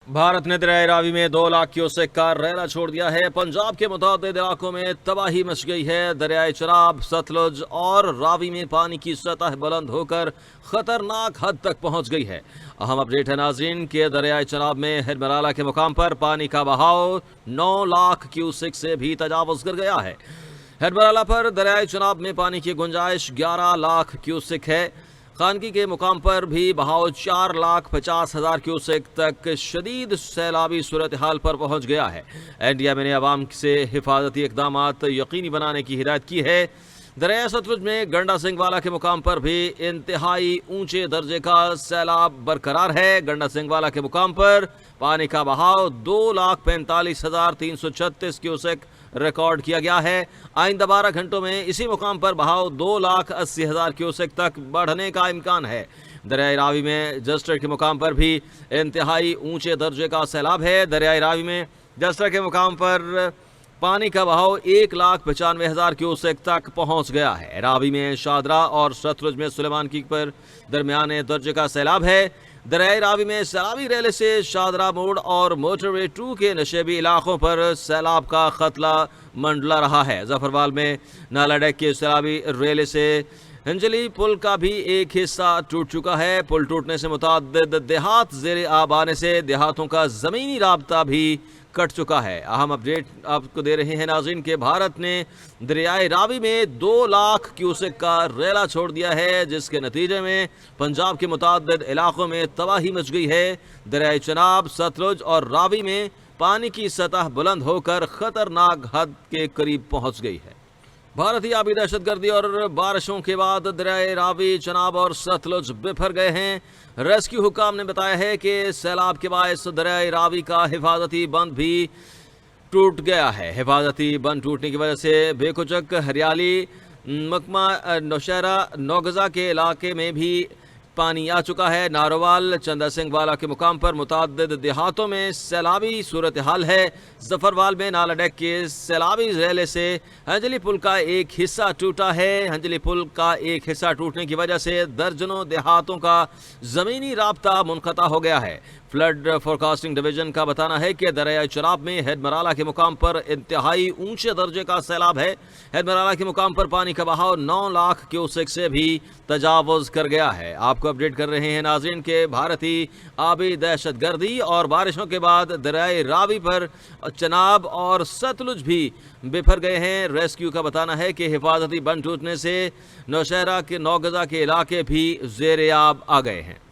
بھارت نے دریائے راوی میں 2 لاکھ کیوسیک کا ریلا چھوڑ دیا ہے۔ پنجاب کے متعدد علاقوں میں تباہی مچ گئی ہے۔ دریائے چناب، ستلج اور راوی میں پانی کی سطح بلند ہو کر خطرناک حد تک پہنچ گئی ہے۔ اہم اپڈیٹ ہے ناظرین کہ دریائے چناب میں ہرمرالا کے مقام پر پانی کا بہاؤ 9 لاکھ کیوسیک سے بھی تجاوز کر گیا ہے۔ ہرمرالا پر دریائے چناب میں پانی کی گنجائش 11 لاکھ کیوسیک ہے۔ خانگی کے مقام پر بھی بہاؤ 4,50,000 کیوسیک تک شدید سیلابی صورتحال پر پہنچ گیا ہے۔ NDMA نے عوام سے حفاظتی اقدامات یقینی بنانے کی ہدایت کی ہے۔ دریائے ستلج میں گنڈا سنگھ والا کے مقام پر بھی انتہائی اونچے درجے کا سیلاب برقرار ہے۔ گنڈا سنگھ والا کے مقام پر پانی کا بہاؤ 2,45,336 کیوسیک ریکارڈ کیا گیا ہے۔ آئندہ 12 گھنٹوں میں اسی مقام پر بہاؤ 2,80,000 کیوسیک تک بڑھنے کا امکان ہے۔ دریائے راوی میں جسٹر کے مقام پر بھی انتہائی اونچے درجے کا سیلاب ہے۔ دریائے راوی میں جسٹر کے مقام پر پانی کا بہاؤ 1,95,000 کیوسیک تک پہنچ گیا ہے۔ راوی میں شادرہ اور ستلج میں سلیمان کی پر درمیانے درجے کا سیلاب ہے۔ دریائے راوی میں سیلابی ریلے سے شادرہ موڑ اور موٹر وے 2 کے نشیبی علاقوں پر سیلاب کا خطرہ منڈلا رہا ہے۔ ظفروال میں نالا ڈیک کے سیلابی ریلے سے ہنجلی پل کا بھی ایک حصہ ٹوٹ چکا ہے۔ پل ٹوٹنے سے متعدد دیہات زیر آب آنے سے دیہاتوں کا زمینی رابطہ بھی کٹ چکا ہے۔ اہم اپڈیٹ آپ کو دے رہے ہیں ناظرین کہ بھارت نے دریائے راوی میں 2 لاکھ کیوسیک کا ریلا چھوڑ دیا ہے، جس کے نتیجے میں پنجاب کے متعدد علاقوں میں تباہی مچ گئی ہے۔ دریائے چناب، ستلج اور راوی میں پانی کی سطح بلند ہو کر خطرناک حد کے قریب پہنچ گئی ہے۔ بھارتی آبی دہشت گردی اور بارشوں کے بعد دریائے راوی، چناب اور ستلج بفر گئے ہیں۔ ریسکیو حکام نے بتایا ہے کہ سیلاب کے باعث دریائے راوی کا حفاظتی بند بھی ٹوٹ گیا ہے۔ حفاظتی بند ٹوٹنے کی وجہ سے بے کچک، ہریالی، محکمہ نوشہرہ، نوگزا کے علاقے میں بھی پانی آ چکا ہے۔ ناروال، چندہ سنگھ والا کے مقام پر متعدد دیہاتوں میں سیلابی صورتحال ہے۔ ظفروال میں نالا ڈیک کے سیلابی ریلے سے ہنجلی پل کا ایک حصہ ٹوٹا ہے۔ ہنجلی پل کا ایک حصہ ٹوٹنے کی وجہ سے درجنوں دیہاتوں کا زمینی رابطہ منقطع ہو گیا ہے۔ فلڈ فورکاسٹنگ ڈویژن کا بتانا ہے کہ دریائے چناب میں ہرمرالا کے مقام پر انتہائی اونچے درجے کا سیلاب ہے۔ ہرمرالا کے مقام پر پانی کا بہاؤ 9 لاکھ کیوسیک سے بھی تجاوز کر گیا ہے۔ آپ کو اپڈیٹ کر رہے ہیں ناظرین کہ بھارتی آبی دہشت گردی اور بارشوں کے بعد دریائے راوی پر چناب اور ستلج بھی بفر گئے ہیں۔ ریسکیو کا بتانا ہے کہ حفاظتی بند ٹوٹنے سے نوشہرہ کے نوگزا کے علاقے بھی زیر آب آ گئے ہیں۔